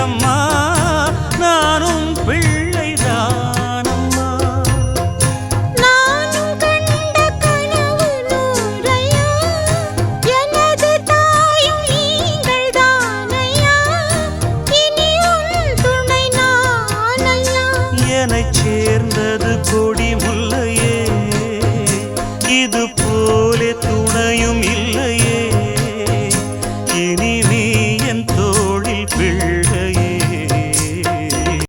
இல்லம்மா, நானும் பிள்ளைதானம்மா. நானும் கண்ட கனவு நூறையா, எனது தாயும் நீங்கள் தானையா, இனி உன் துணை நானையா. என்னைச் சேர்ந்தது கொடி முல்லை